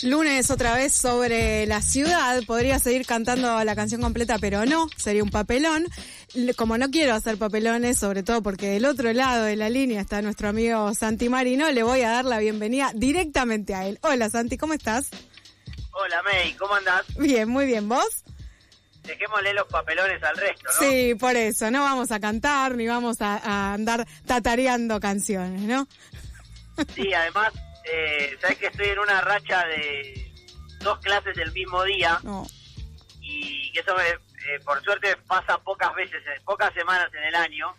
Lunes otra vez sobre la ciudad. Podría seguir cantando la canción completa, pero no, sería un papelón. Como no quiero hacer papelones, sobre todo porque del otro lado de la línea está nuestro amigo Santi Marino, le voy a dar la bienvenida directamente a él. Hola Santi, ¿cómo estás? Hola May, ¿cómo andás? Bien, muy bien, ¿vos? Dejémosle los papelones al resto, ¿no? Sí, por eso, no vamos a cantar ni vamos a andar tatareando canciones, ¿no? Sí, además, sabés que estoy en una racha de 2 clases del mismo día. No. Y que eso por suerte pasa pocas veces, pocas semanas en el año.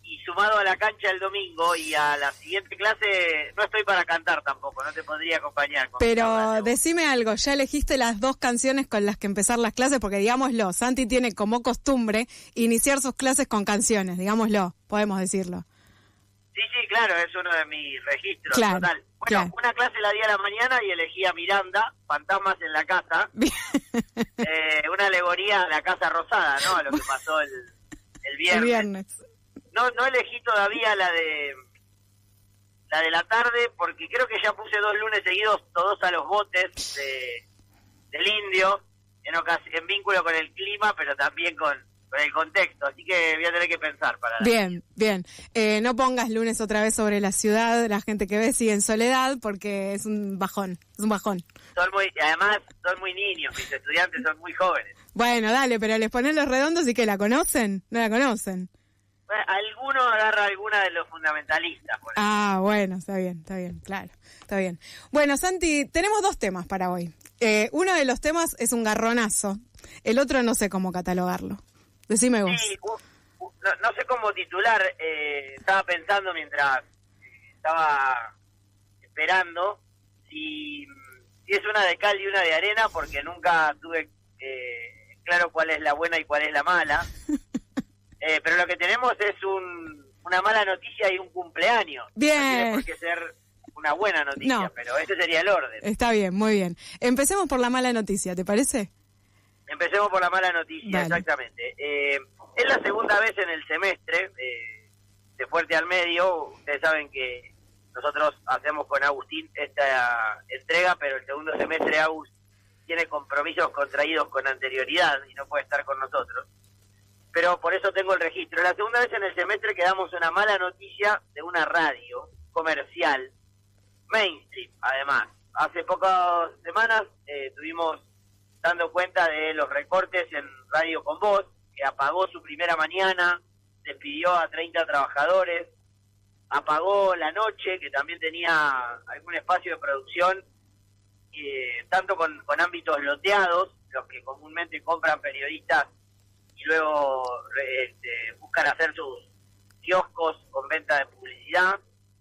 Y sumado a la cancha el domingo y a la siguiente clase, no estoy para cantar tampoco, no te podría acompañar. Pero decime algo, ¿ya elegiste las 2 canciones con las que empezar las clases? Porque digámoslo, Santi tiene como costumbre iniciar sus clases con canciones, digámoslo, podemos decirlo. Sí, claro, es uno de mis registros, claro, total. Bueno, claro. Una clase la di a la mañana y elegí a Miranda, Fantasmas en la Casa. Una alegoría a la Casa Rosada, ¿no? A lo que pasó el viernes. El viernes. No elegí todavía la de la tarde, porque creo que ya puse 2 lunes seguidos, todos a los botes del Indio, en vínculo con el clima, pero también con el contexto, así que voy a tener que pensar para... Bien. No pongas lunes otra vez sobre la ciudad, la gente que ve sigue en soledad, porque es un bajón. Además, son muy niños, mis estudiantes son muy jóvenes. Bueno, dale, pero les ponen los redondos y que la conocen, no la conocen. Bueno, alguno agarra alguna de los fundamentalistas. Por ejemplo. Bueno, está bien, claro, está bien. Bueno, Santi, tenemos 2 temas para hoy. Uno de los temas es un garronazo, el otro no sé cómo catalogarlo. Decime vos. Sí, no sé cómo titular, estaba pensando mientras estaba esperando si es una de cal y una de arena, porque nunca tuve claro cuál es la buena y cuál es la mala. Pero lo que tenemos es una mala noticia y un cumpleaños. Bien. No tiene por qué ser una buena noticia, no. Pero ese sería el orden. Está bien, muy bien. Empecemos por la mala noticia, ¿te parece? Empecemos por la mala noticia, dale. Exactamente. Es la segunda vez en el semestre de Fuerte al Medio. Ustedes saben que nosotros hacemos con Agustín esta entrega, pero el segundo semestre Agus tiene compromisos contraídos con anterioridad y no puede estar con nosotros. Pero por eso tengo el registro. La segunda vez en el semestre que damos una mala noticia de una radio comercial, mainstream, además. Hace pocas semanas estuvimos dando cuenta de los recortes en Radio Con Voz, que apagó su primera mañana, despidió a 30 trabajadores, apagó La Noche, que también tenía algún espacio de producción, tanto con ámbitos loteados, los que comúnmente compran periodistas y luego buscan hacer sus kioscos con venta de publicidad,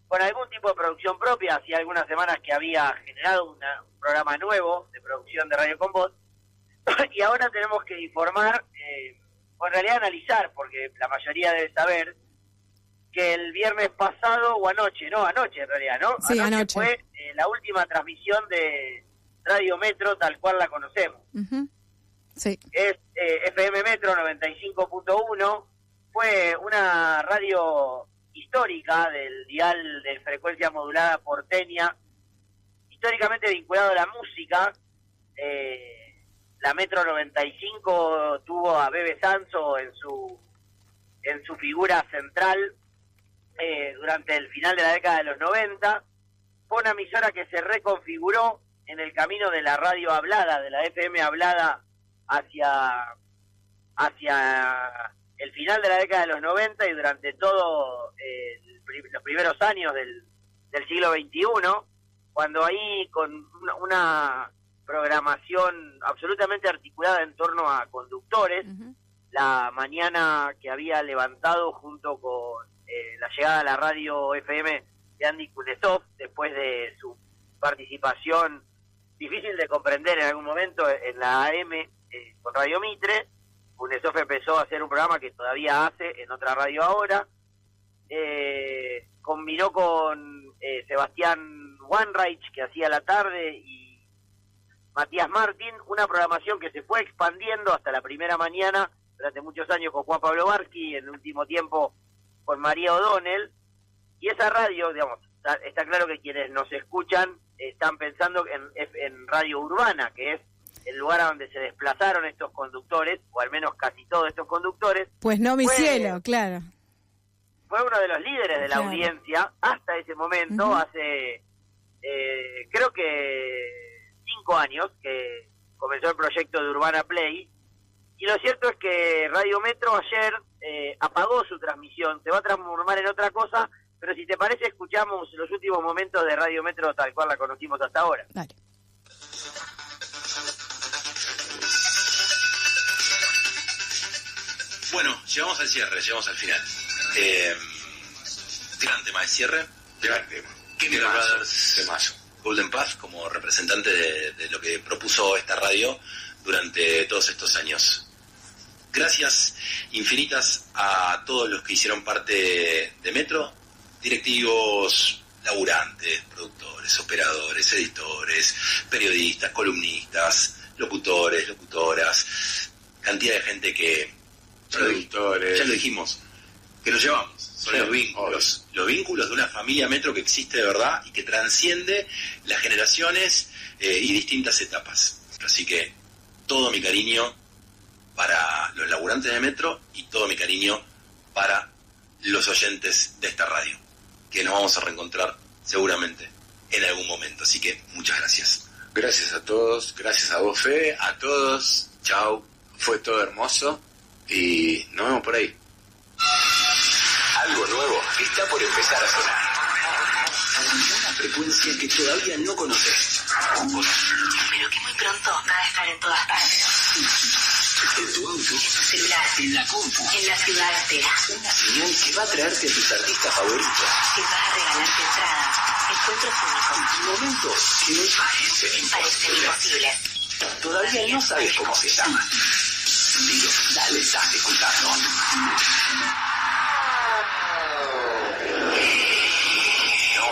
con algún tipo de producción propia. Hacía algunas semanas que había generado un programa nuevo de producción de Radio Con Voz, y ahora tenemos que informar, o en realidad analizar, porque la mayoría debe saber, que el viernes pasado, o anoche en realidad, ¿no? Sí, anoche. Fue la última transmisión de Radio Metro, tal cual la conocemos. Uh-huh. Sí. Es FM Metro 95.1, fue una radio histórica del dial de frecuencia modulada porteña, históricamente vinculado a la música. La Metro 95 tuvo a Bebe Sanso en su figura central durante el final de la década de los 90. Fue una emisora que se reconfiguró en el camino de la radio hablada, de la FM hablada, hacia el final de la década de los 90 y durante todo los primeros años del siglo XXI, cuando ahí con una programación absolutamente articulada en torno a conductores, uh-huh. La mañana que había levantado junto con la llegada a la radio FM de Andy Kuznetsov, después de su participación difícil de comprender en algún momento en la AM con Radio Mitre. Kuznetsov empezó a hacer un programa que todavía hace en otra radio ahora, combinó con Sebastián Wanreich, que hacía la tarde, y Matías Martín, una programación que se fue expandiendo hasta la primera mañana durante muchos años con Juan Pablo Barsky, en el último tiempo con María O'Donnell, y esa radio, digamos, está claro que quienes nos escuchan están pensando en Radio Urbana, que es el lugar a donde se desplazaron estos conductores, o al menos casi todos estos conductores. Pues no, mi cielo, claro. Fue uno de los líderes de la audiencia hasta ese momento, hace creo que 5 años que comenzó el proyecto de Urbana Play, y lo cierto es que Radio Metro ayer apagó su transmisión, se va a transformar en otra cosa, pero si te parece escuchamos los últimos momentos de Radio Metro tal cual la conocimos hasta ahora. Dale. Bueno, llegamos al cierre, llegamos al final. Gran tema de cierre. Gran tema. Chemical Brothers, Golden Path, como representante de lo que propuso esta radio durante todos estos años. Gracias infinitas a todos los que hicieron parte de Metro, directivos, laburantes, productores, operadores, editores, periodistas, columnistas, locutores, locutoras, cantidad de gente que... Productores. Ya lo dijimos, que nos llevamos. Son los vínculos de una familia Metro que existe de verdad y que transciende las generaciones y distintas etapas. Así que todo mi cariño para los laburantes de Metro y todo mi cariño para los oyentes de esta radio, que nos vamos a reencontrar seguramente en algún momento. Así que muchas gracias. Gracias a todos, gracias a vos, Fede, a todos. Chau, fue todo hermoso y nos vemos por ahí. Algo nuevo está por empezar a sonar. Una frecuencia que todavía no conoces. Pero que muy pronto va a estar en todas partes. En tu auto, En tu celular. en la compu. En la ciudad entera. Una señal que va a traerte a tus artistas favoritos. Que va a regalarte entradas. Encuentros únicos. Momentos que parecen Parecen imposibles. imposibles. Todavía no sabes cómo se llaman. Pero dale, estás escuchando.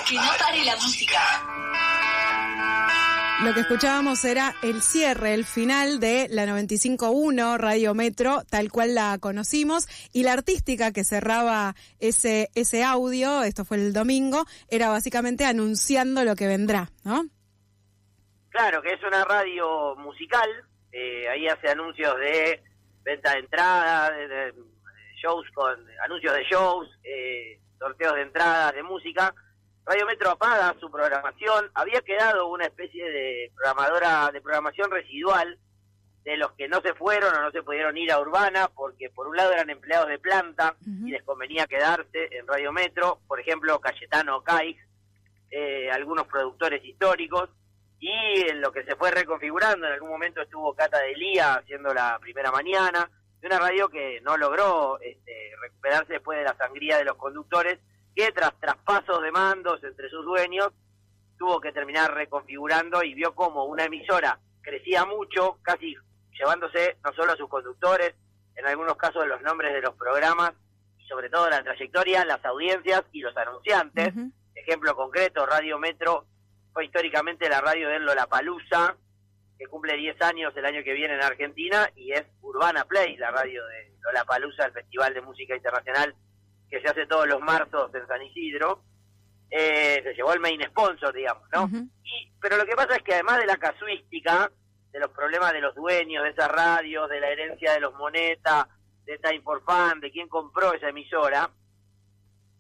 Que no pare la música. Lo que escuchábamos era el cierre, el final de la 95.1 Radio Metro, tal cual la conocimos, y la artística que cerraba ese audio, esto fue el domingo, era básicamente anunciando lo que vendrá, ¿no? Claro, que es una radio musical, ahí hace anuncios de venta de entradas, de shows anuncios de shows, sorteos de entradas, de música. Radio Metro apaga su programación, había quedado una especie de programadora de programación residual de los que no se fueron o no se pudieron ir a Urbana, porque por un lado eran empleados de planta y les convenía quedarse en Radio Metro, por ejemplo Cayetano Caix, algunos productores históricos, y en lo que se fue reconfigurando, en algún momento estuvo Cata de Lía haciendo la primera mañana, de una radio que no logró recuperarse después de la sangría de los conductores, que tras traspasos de mandos entre sus dueños, tuvo que terminar reconfigurando y vio como una emisora crecía mucho, casi llevándose no solo a sus conductores, en algunos casos los nombres de los programas, y sobre todo la trayectoria, las audiencias y los anunciantes. Ejemplo concreto, Radio Metro fue históricamente la radio de Lollapalooza, que cumple 10 años el año que viene en Argentina, y es Urbana Play, la radio de Lollapalooza, el Festival de Música Internacional que se hace todos los marzos en San Isidro. Se llevó el main sponsor, digamos, ¿no? Pero lo que pasa es que además de la casuística, de los problemas de los dueños de esas radios, de la herencia de los Moneta, de Time for Fun, de quién compró esa emisora,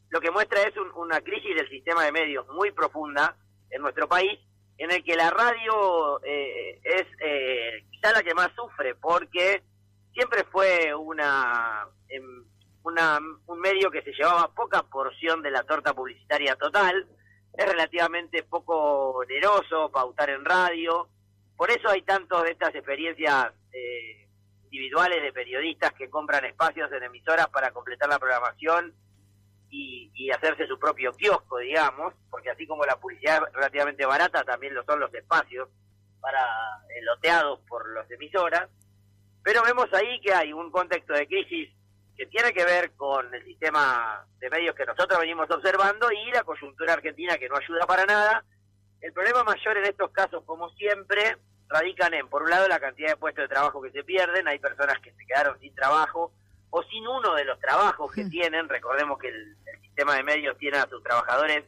lo que muestra es una crisis del sistema de medios muy profunda en nuestro país, en el que la radio es quizá la que más sufre, porque siempre fue un medio que se llevaba poca porción de la torta publicitaria total, es relativamente poco oneroso pautar en radio, por eso hay tantos de estas experiencias individuales de periodistas que compran espacios en emisoras para completar la programación y hacerse su propio kiosco, digamos, porque así como la publicidad es relativamente barata, también lo son los espacios para loteados por las emisoras, pero vemos ahí que hay un contexto de crisis que tiene que ver con el sistema de medios que nosotros venimos observando y la coyuntura argentina que no ayuda para nada. El problema mayor en estos casos, como siempre, radican en, por un lado, la cantidad de puestos de trabajo que se pierden. Hay personas que se quedaron sin trabajo o sin uno de los trabajos que tienen. Recordemos que el sistema de medios tiene a sus trabajadores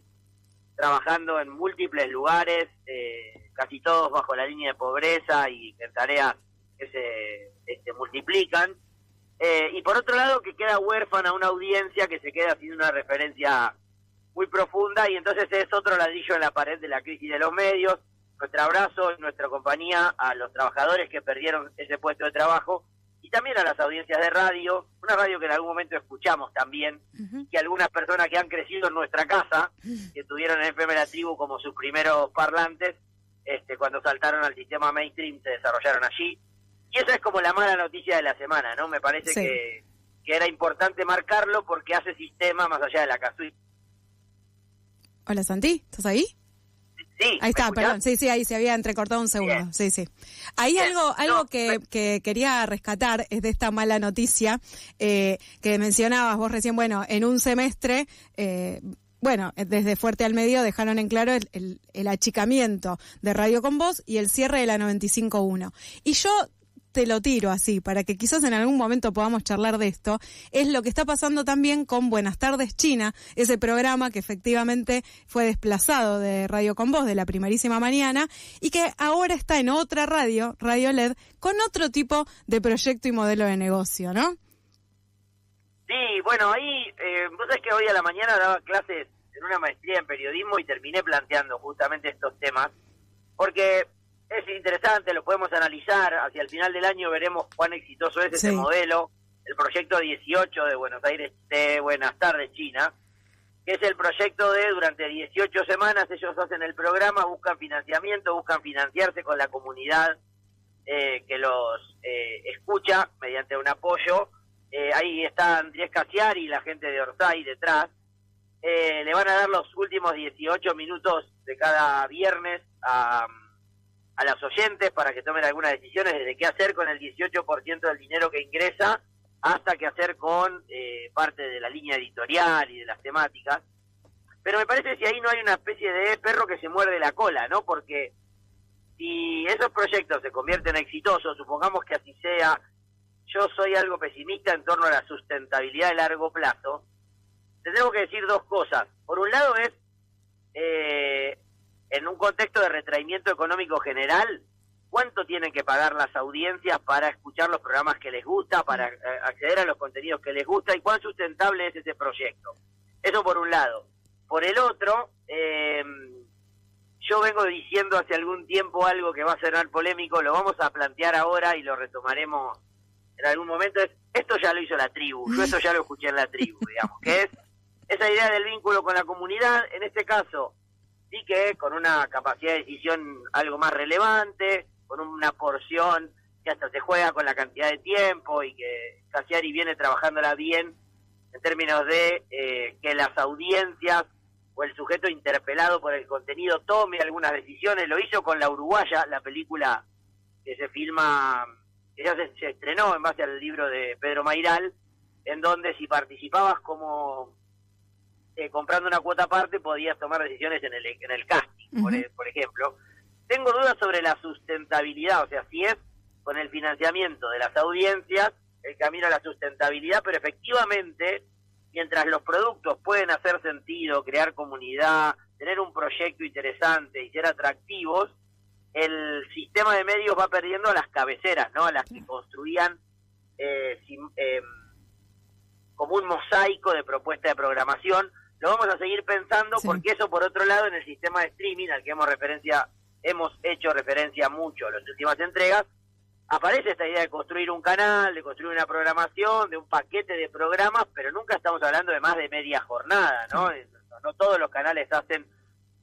trabajando en múltiples lugares, casi todos bajo la línea de pobreza y en tareas que se multiplican. Y por otro lado, que queda huérfana una audiencia que se queda sin una referencia muy profunda, y entonces es otro ladrillo en la pared de la crisis de los medios. Nuestro abrazo y nuestra compañía a los trabajadores que perdieron ese puesto de trabajo, y también a las audiencias de radio, una radio que en algún momento escuchamos también, que algunas personas que han crecido en nuestra casa, que tuvieron en FM La Tribu como sus primeros parlantes, cuando saltaron al sistema mainstream se desarrollaron allí. Y esa es como la mala noticia de la semana, ¿no? Me parece que era importante marcarlo porque hace sistema más allá de la casuística. Hola, Santi, ¿estás ahí? Sí. Ahí está, perdón. Sí, ahí se había entrecortado un segundo. Bien. Sí. Ahí bien. algo que quería rescatar es de esta mala noticia que mencionabas vos recién. Bueno, en un semestre, desde Fuerte al Medio dejaron en claro el achicamiento de Radio Con Voz y el cierre de la 95.1. Y yo te lo tiro así, para que quizás en algún momento podamos charlar de esto, es lo que está pasando también con Buenas Tardes China, ese programa que efectivamente fue desplazado de Radio Con Voz de la primerísima mañana y que ahora está en otra radio, Radio LED, con otro tipo de proyecto y modelo de negocio, ¿no? Sí, bueno, ahí, vos sabés que hoy a la mañana daba clases en una maestría en periodismo y terminé planteando justamente estos temas, porque es interesante, lo podemos analizar, hacia el final del año veremos cuán exitoso es ese modelo, el proyecto 18 de Buenos Aires, de Buenas Tardes China, que es el proyecto de durante 18 semanas ellos hacen el programa, buscan financiamiento, buscan financiarse con la comunidad que los escucha mediante un apoyo. Ahí está Andrés Casiari y la gente de Orsay detrás. Le van a dar los últimos 18 minutos de cada viernes a las oyentes para que tomen algunas decisiones desde qué hacer con el 18% del dinero que ingresa hasta qué hacer con parte de la línea editorial y de las temáticas. Pero me parece que ahí no hay una especie de perro que se muerde la cola, ¿no? Porque si esos proyectos se convierten en exitosos, supongamos que así sea, yo soy algo pesimista en torno a la sustentabilidad de largo plazo, te tengo que decir dos cosas. Por un lado es, en un contexto de retraimiento económico general, ¿cuánto tienen que pagar las audiencias para escuchar los programas que les gusta, para acceder a los contenidos que les gusta, y cuán sustentable es ese proyecto? Eso por un lado. Por el otro, yo vengo diciendo hace algún tiempo algo que va a sonar polémico, lo vamos a plantear ahora y lo retomaremos en algún momento. Esto ya lo hizo La Tribu, yo esto ya lo escuché en La Tribu, digamos, que es esa idea del vínculo con la comunidad, en este caso sí que con una capacidad de decisión algo más relevante, con una porción que hasta se juega con la cantidad de tiempo y que Casiari viene trabajándola bien en términos de que las audiencias o el sujeto interpelado por el contenido tome algunas decisiones. Lo hizo con La Uruguaya, la película que se filma, que ya se estrenó en base al libro de Pedro Mairal, en donde si participabas como comprando una cuota aparte podías tomar decisiones en el casting, por ejemplo. Tengo dudas sobre la sustentabilidad, o sea, si es con el financiamiento de las audiencias el camino a la sustentabilidad, pero efectivamente, mientras los productos pueden hacer sentido, crear comunidad, tener un proyecto interesante y ser atractivos, el sistema de medios va perdiendo a las cabeceras, ¿no? A las que construían como un mosaico de propuesta de programación. Lo vamos a seguir pensando, porque eso, por otro lado, en el sistema de streaming al que hemos hecho referencia mucho en las últimas entregas, aparece esta idea de construir un canal, de construir una programación, de un paquete de programas, pero nunca estamos hablando de más de media jornada, ¿no? No todos los canales hacen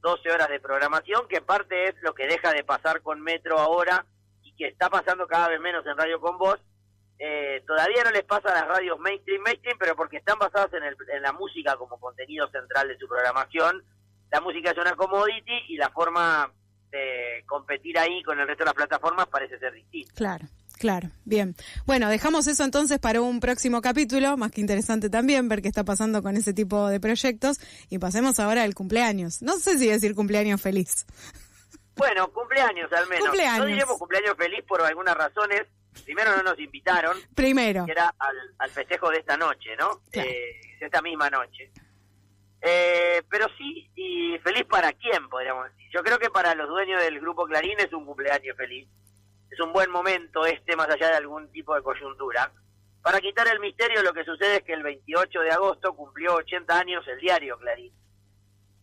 12 horas de programación, que parte es lo que deja de pasar con Metro ahora y que está pasando cada vez menos en Radio Con Voz. Todavía no les pasa a las radios mainstream, pero porque están basadas en la música como contenido central de su programación. La música es una commodity y la forma de competir ahí con el resto de las plataformas parece ser distinta. Claro, bien. Bueno, dejamos eso entonces para un próximo capítulo, más que interesante también ver qué está pasando con ese tipo de proyectos, y pasemos ahora al cumpleaños. No sé si decir cumpleaños feliz. Bueno, cumpleaños al menos. No diremos cumpleaños feliz por algunas razones. Primero, no nos invitaron. Primero. Que era al festejo de esta noche, ¿no? Claro. Esta misma noche. Pero sí, y feliz para quién, podríamos decir. Yo creo que para los dueños del Grupo Clarín es un cumpleaños feliz. Es un buen momento más allá de algún tipo de coyuntura. Para quitar el misterio, lo que sucede es que el 28 de agosto cumplió 80 años el diario Clarín,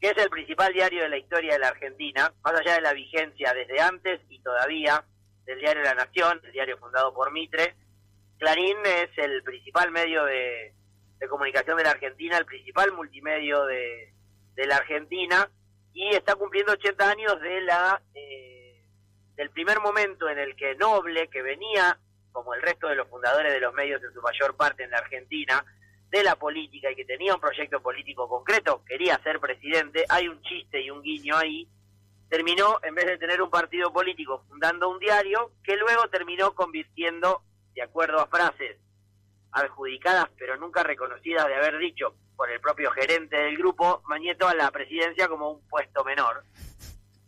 que es el principal diario de la historia de la Argentina, más allá de la vigencia desde antes y todavía del diario La Nación, el diario fundado por Mitre. Clarín es el principal medio de comunicación de la Argentina, el principal multimedio de la Argentina, y está cumpliendo 80 años del primer momento en el que Noble, que venía, como el resto de los fundadores de los medios en su mayor parte en la Argentina, de la política y que tenía un proyecto político concreto, quería ser presidente, hay un chiste y un guiño ahí, terminó, en vez de tener un partido político, fundando un diario, que luego terminó convirtiendo, de acuerdo a frases adjudicadas pero nunca reconocidas de haber dicho por el propio gerente del grupo, Mañeto, a la presidencia como un puesto menor.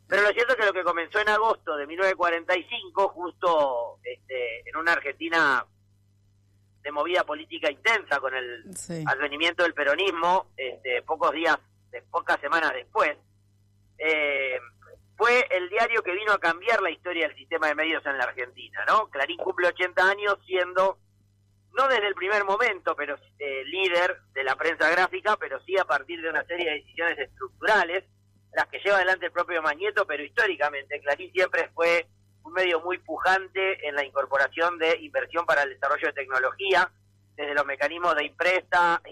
Pero lo cierto es que lo que comenzó en agosto de 1945, justo en una Argentina de movida política intensa, con el advenimiento del peronismo, pocas semanas después, fue el diario que vino a cambiar la historia del sistema de medios en la Argentina, ¿no? Clarín cumple 80 años siendo, no desde el primer momento, pero líder de la prensa gráfica, pero sí a partir de una serie de decisiones estructurales, las que lleva adelante el propio Mañeto, pero históricamente Clarín siempre fue un medio muy pujante en la incorporación de inversión para el desarrollo de tecnología, desde los mecanismos de imprenta,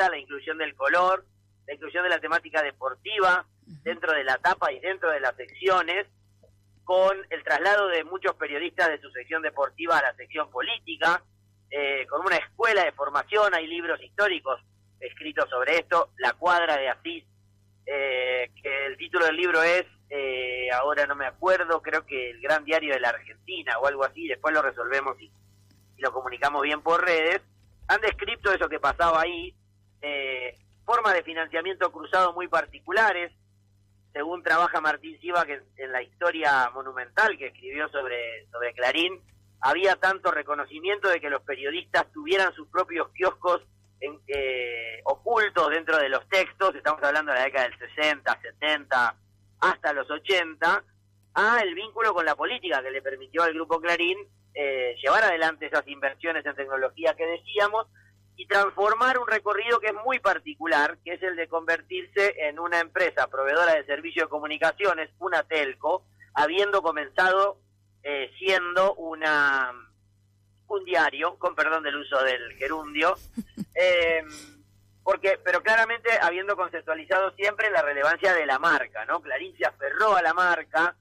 la inclusión del color, la inclusión de la temática deportiva dentro de la tapa y dentro de las secciones, con el traslado de muchos periodistas de su sección deportiva a la sección política, con una escuela de formación. Hay libros históricos escritos sobre esto, La Cuadra de Asís, que el título del libro es, ahora no me acuerdo, creo que El Gran Diario de la Argentina o algo así, después lo resolvemos y lo comunicamos bien por redes. Han descrito eso que pasaba ahí, formas de financiamiento cruzado muy particulares, según trabaja Martín Siva, que en la historia monumental que escribió sobre Clarín, había tanto reconocimiento de que los periodistas tuvieran sus propios kioscos ocultos dentro de los textos, estamos hablando de la década del 60, 70, hasta los 80, el vínculo con la política que le permitió al Grupo Clarín llevar adelante esas inversiones en tecnología que decíamos y transformar un recorrido que es muy particular, que es el de convertirse en una empresa proveedora de servicios de comunicaciones, una telco, habiendo comenzado siendo un diario, con perdón del uso del gerundio, pero claramente habiendo conceptualizado siempre la relevancia de la marca, ¿no? Clarín se aferró a la marca,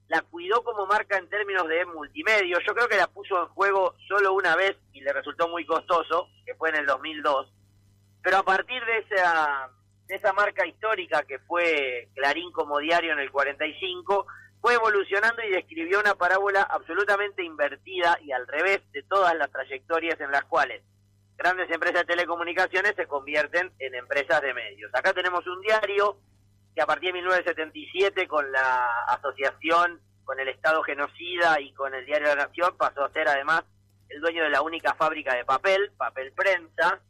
la cuidó como marca en términos de multimedia. Yo creo que la puso en juego solo una vez y le resultó muy costoso, que fue en el 2002, pero a partir de esa marca histórica que fue Clarín como diario en el 45, fue evolucionando y describió una parábola absolutamente invertida y al revés de todas las trayectorias en las cuales grandes empresas de telecomunicaciones se convierten en empresas de medios. Acá tenemos un diario que a partir de 1977, con la asociación con el Estado genocida y con el diario La Nación, pasó a ser además el dueño de la única fábrica de papel prensa,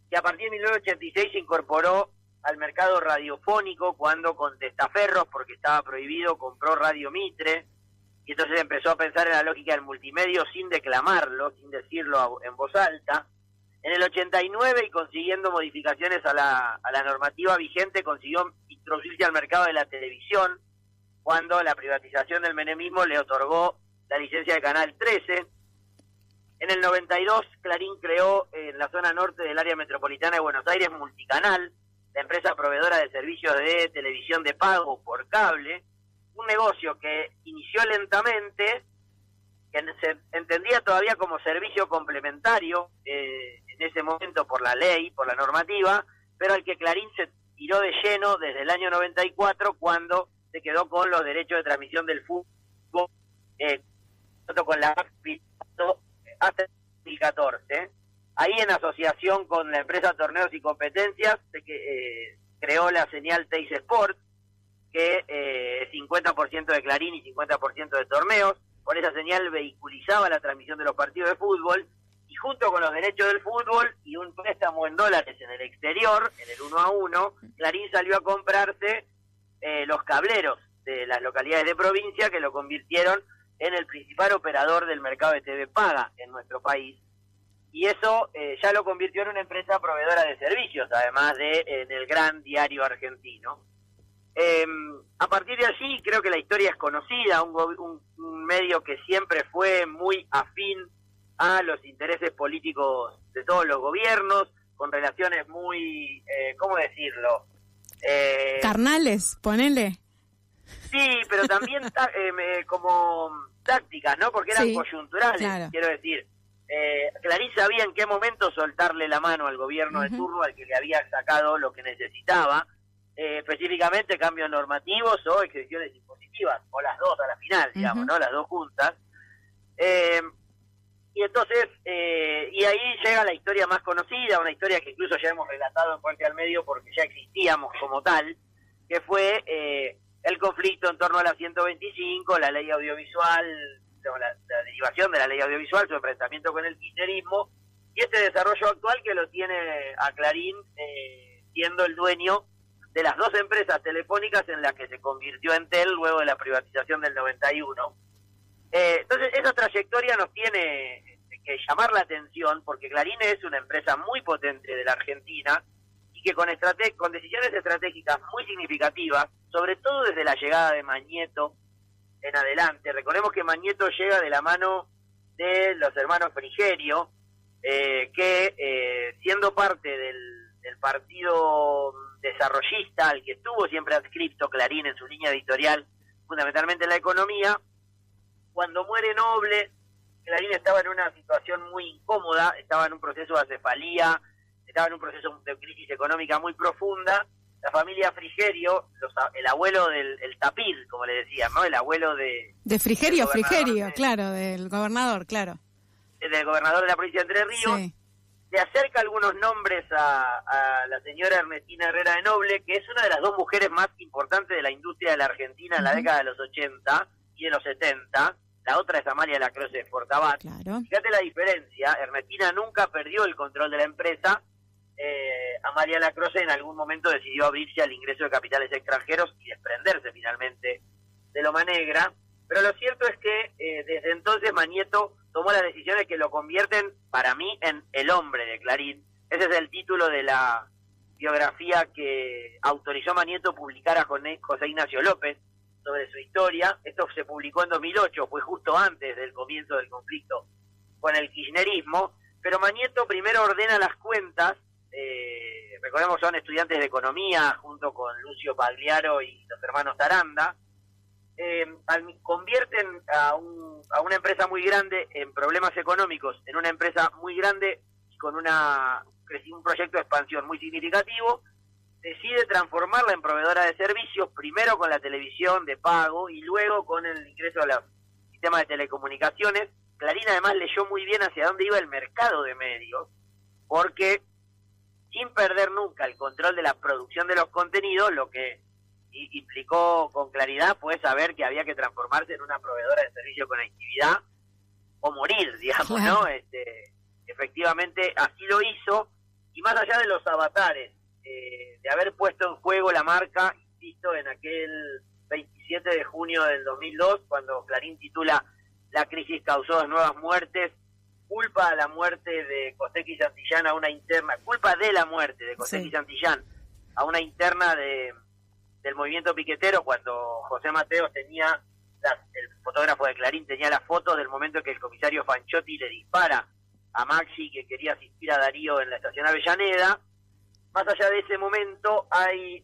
que a partir de 1986 se incorporó al mercado radiofónico cuando con testaferros, porque estaba prohibido, compró Radio Mitre, y entonces empezó a pensar en la lógica del multimedio sin declamarlo, sin decirlo en voz alta. En el 89, y consiguiendo modificaciones a la normativa vigente, consiguió introducirse al mercado de la televisión, cuando la privatización del menemismo le otorgó la licencia de Canal 13. En el 92, Clarín creó en la zona norte del área metropolitana de Buenos Aires Multicanal, la empresa proveedora de servicios de televisión de pago por cable, un negocio que inició lentamente, que se entendía todavía como servicio complementario en ese momento por la ley, por la normativa, pero al que Clarín se tiró de lleno desde el año 94, cuando se quedó con los derechos de transmisión del fútbol, con la hasta el 2014. Ahí, en asociación con la empresa Torneos y Competencias, se creó la señal Teis Sport, que es 50% de Clarín y 50% de Torneos. Por esa señal vehiculizaba la transmisión de los partidos de fútbol, y junto con los derechos del fútbol y un préstamo en dólares en el exterior, en el 1-1, Clarín salió a comprarse los cableros de las localidades de provincia, que lo convirtieron en el principal operador del mercado de TV paga en nuestro país. Y eso ya lo convirtió en una empresa proveedora de servicios, además de en el gran diario argentino. A partir de allí creo que la historia es conocida, un medio que siempre fue muy afín a los intereses políticos de todos los gobiernos, con relaciones muy, ¿cómo decirlo? Carnales, ponele. Sí, pero también como tácticas, ¿no? Porque eran coyunturales, claro. Quiero decir, Clarín sabía en qué momento soltarle la mano al gobierno de turno al que le había sacado lo que necesitaba, específicamente cambios normativos o exenciones impositivas, o las dos a la final, digamos, ¿no? Las dos juntas. Y entonces, y ahí llega la historia más conocida, una historia que incluso ya hemos relatado en Fuerte al Medio porque ya existíamos como tal, que fue el conflicto en torno a la 125, la ley audiovisual, la derivación de la ley audiovisual, su enfrentamiento con el kirchnerismo, y este desarrollo actual que lo tiene a Clarín siendo el dueño de las dos empresas telefónicas en las que se convirtió Entel luego de la privatización del 91. Entonces esa trayectoria nos tiene que llamar la atención porque Clarín es una empresa muy potente de la Argentina y que con decisiones estratégicas muy significativas, sobre todo desde la llegada de Magneto en adelante. Recordemos que Magneto llega de la mano de los hermanos Frigerio, que siendo parte del partido desarrollista al que estuvo siempre adscripto Clarín en su línea editorial, fundamentalmente en la economía, cuando muere Noble, Clarín estaba en una situación muy incómoda, estaba en un proceso de acefalía, estaba en un proceso de crisis económica muy profunda. La familia Frigerio, el abuelo el Tapir, como le decían, ¿no? El abuelo de Frigerio, claro, del gobernador, claro. Del gobernador de la provincia de Entre Ríos, sí. Le acerca algunos nombres a la señora Ernestina Herrera de Noble, que es una de las dos mujeres más importantes de la industria de la Argentina en la década de los 80 y de los 70. La otra es Amalia Lacroze de Fortabat. Claro. Fíjate la diferencia, Ernestina nunca perdió el control de la empresa. Amalia Lacroze en algún momento decidió abrirse al ingreso de capitales extranjeros y desprenderse finalmente de Loma Negra, pero lo cierto es que desde entonces Magneto tomó las decisiones que lo convierten para mí en el hombre de Clarín. Ese es el título de la biografía que autorizó Magneto publicar a José Ignacio López sobre su historia. Esto se publicó en 2008, fue justo antes del comienzo del conflicto con el kirchnerismo, pero Magneto primero ordena las cuentas. Recordemos, son estudiantes de economía junto con Lucio Pagliaro y los hermanos Aranda. Convierten a una empresa muy grande en problemas económicos, en una empresa muy grande y con un proyecto de expansión muy significativo. Decide transformarla en proveedora de servicios, primero con la televisión de pago y luego con el ingreso a los sistemas de telecomunicaciones. Clarín además leyó muy bien hacia dónde iba el mercado de medios, porque sin perder nunca el control de la producción de los contenidos, lo que implicó con claridad fue saber que había que transformarse en una proveedora de servicio de conectividad o morir, digamos, claro. ¿No? Efectivamente así lo hizo, y más allá de los avatares, de haber puesto en juego la marca, insisto, en aquel 27 de junio del 2002, cuando Clarín titula "La crisis causó 2 nuevas muertes", culpa a la muerte de Costecchi Santillán a una interna, culpa de la muerte de Costecchi Santillán a una interna del movimiento piquetero, cuando José Mateos tenía, el fotógrafo de Clarín tenía las fotos del momento en que el comisario Fanchotti le dispara a Maxi, que quería asistir a Darío en la estación Avellaneda. Más allá de ese momento hay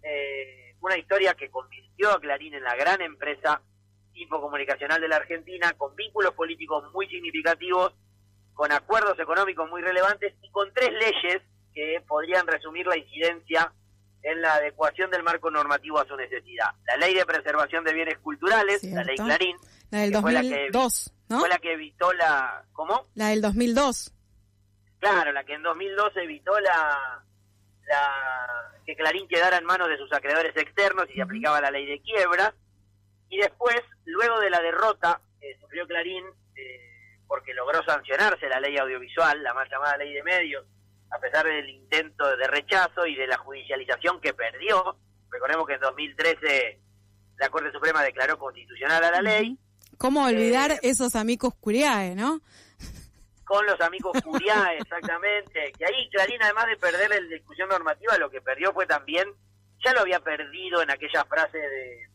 una historia que convirtió a Clarín en la gran empresa infocomunicacional de la Argentina, con vínculos políticos muy significativos, con acuerdos económicos muy relevantes y con 3 leyes que podrían resumir la incidencia en la adecuación del marco normativo a su necesidad. La Ley de Preservación de Bienes Culturales, ¿cierto? La Ley Clarín, la del 2002, ¿no? Fue la que evitó la... ¿Cómo? La del 2002. Claro, la que en 2002 evitó que Clarín quedara en manos de sus acreedores externos y se aplicaba la ley de quiebra. Y después, luego de la derrota que sufrió Clarín porque logró sancionarse la ley audiovisual, la mal llamada ley de medios, a pesar del intento de rechazo y de la judicialización que perdió. Recordemos que en 2013 la Corte Suprema declaró constitucional a la ley. ¿Cómo olvidar esos amicus curiae, no? Con los amicus curiae, exactamente. Que ahí Clarín, además de perder la discusión normativa, lo que perdió fue también, ya lo había perdido en aquella frase de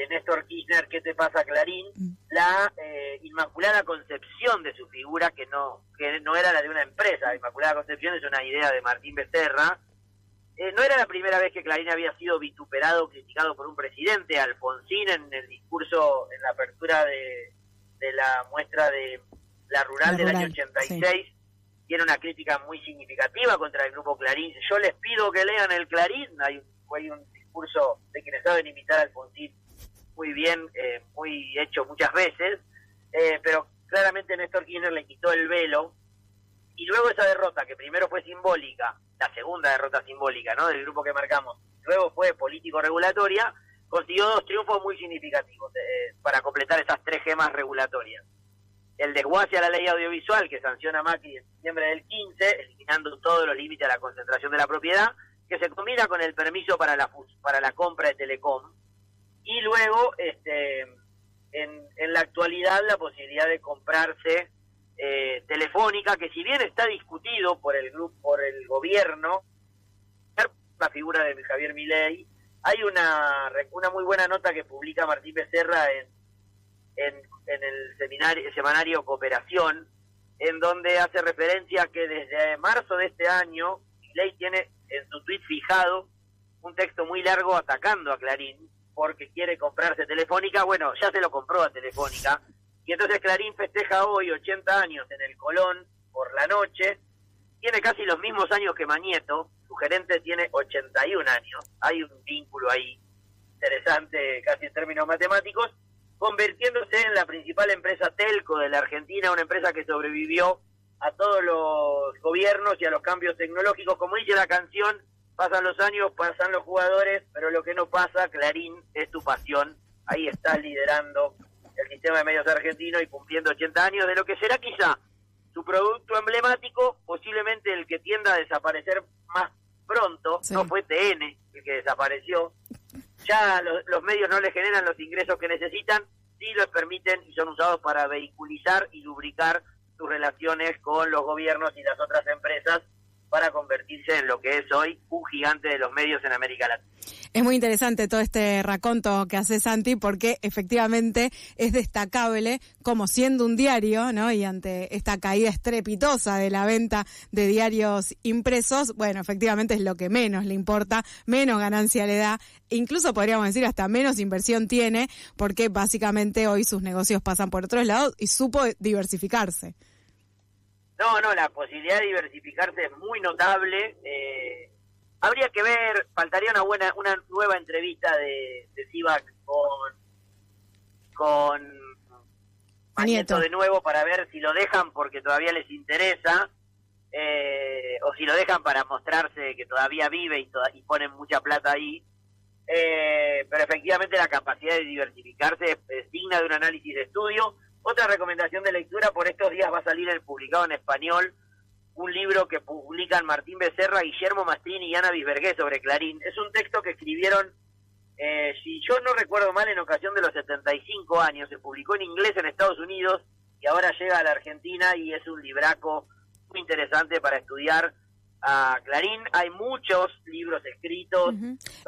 Néstor Kirchner, ¿qué te pasa, Clarín? La inmaculada concepción de su figura, que no era la de una empresa. Inmaculada Concepción es una idea de Martín Becerra. No era la primera vez que Clarín había sido vituperado, criticado por un presidente. Alfonsín, en el discurso, en la apertura de la muestra de la rural del año 86, sí, tiene una crítica muy significativa contra el grupo Clarín. Yo les pido que lean el Clarín. Hay un discurso de quienes saben imitar a Alfonsín muy bien, muy hecho muchas veces, pero claramente Néstor Kirchner le quitó el velo, y luego esa derrota, que primero fue simbólica, la segunda derrota simbólica, ¿no?, del grupo que marcamos, luego fue político-regulatoria, consiguió 2 triunfos muy significativos para completar esas 3 gemas regulatorias. El desguace a la ley audiovisual, que sanciona Macri en septiembre del 15, eliminando todos los límites a la concentración de la propiedad, que se combina con el permiso para la compra de Telecom, y luego en la actualidad la posibilidad de comprarse Telefónica, que si bien está discutido por el gobierno, la figura de Javier Milei, hay una muy buena nota que publica Martín Becerra en el semanario Cooperación, en donde hace referencia que desde marzo de este año Milei tiene en su tuit fijado un texto muy largo atacando a Clarín porque quiere comprarse Telefónica. Bueno, ya se lo compró a Telefónica, y entonces Clarín festeja hoy 80 años en el Colón por la noche. Tiene casi los mismos años que Mañeto, su gerente tiene 81 años, hay un vínculo ahí interesante casi en términos matemáticos, convirtiéndose en la principal empresa telco de la Argentina, una empresa que sobrevivió a todos los gobiernos y a los cambios tecnológicos. Como dice la canción, pasan los años, pasan los jugadores, pero lo que no pasa, Clarín, es tu pasión. Ahí estás liderando el sistema de medios argentino y cumpliendo 80 años de lo que será quizá su producto emblemático, posiblemente el que tienda a desaparecer más pronto. Sí. No fue TN el que desapareció. Ya los medios no le generan los ingresos que necesitan, sí los permiten y son usados para vehiculizar y lubricar sus relaciones con los gobiernos y las otras empresas, para convertirse en lo que es hoy un gigante de los medios en América Latina. Es muy interesante todo este raconto que hace Santi, porque efectivamente es destacable como, siendo un diario, ¿no?, y ante esta caída estrepitosa de la venta de diarios impresos, bueno, efectivamente es lo que menos le importa, menos ganancia le da, incluso podríamos decir hasta menos inversión tiene, porque básicamente hoy sus negocios pasan por otros lados y supo diversificarse. No, la posibilidad de diversificarse es muy notable. Habría que ver, faltaría una nueva entrevista de Sivak con Mañeto de nuevo, para ver si lo dejan porque todavía les interesa, o si lo dejan para mostrarse que todavía vive y ponen mucha plata ahí. Pero efectivamente la capacidad de diversificarse es digna de un análisis de estudio. Otra recomendación de lectura: por estos días va a salir publicado en español un libro que publican Martín Becerra, Guillermo Mastrini y Ana Bisbergué sobre Clarín. Es un texto que escribieron, si yo no recuerdo mal, en ocasión de los 75 años. Se publicó en inglés en Estados Unidos y ahora llega a la Argentina, y es un libraco muy interesante para estudiar a Clarín. Hay muchos libros escritos.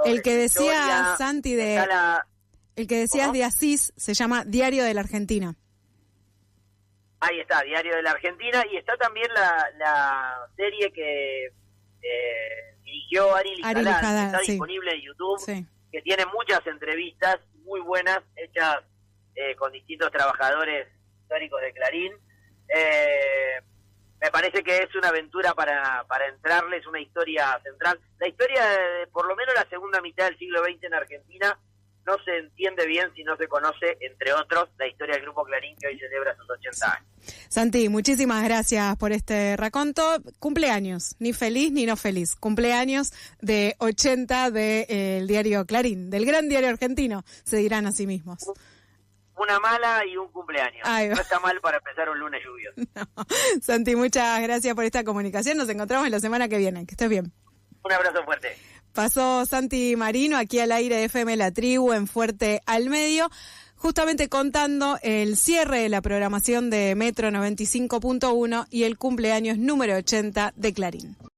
El que decía Santi el que decías de Asís se llama Diario de la Argentina. Ahí está, Diario de la Argentina, y está también la serie que dirigió Ari Lijadar, que está disponible en YouTube, sí, que tiene muchas entrevistas muy buenas, hechas con distintos trabajadores históricos de Clarín. Me parece que es una aventura para entrarles, una historia central. La historia de por lo menos la segunda mitad del siglo XX en Argentina no se entiende bien si no se conoce, entre otros, la historia del Grupo Clarín, que hoy celebra sus 80 años. Santi, muchísimas gracias por este raconto. Cumpleaños, ni feliz ni no feliz. Cumpleaños de 80 del diario Clarín, del gran diario argentino, se dirán a sí mismos. una mala y un cumpleaños. No está mal para empezar un lunes lluvioso. No. Santi, muchas gracias por esta comunicación. Nos encontramos la semana que viene. Que estés bien. Un abrazo fuerte. Pasó Santi Marino aquí al aire de FM La Tribu en Fuerte al Medio, justamente contando el cierre de la programación de Metro 95.1 y el cumpleaños número 80 de Clarín.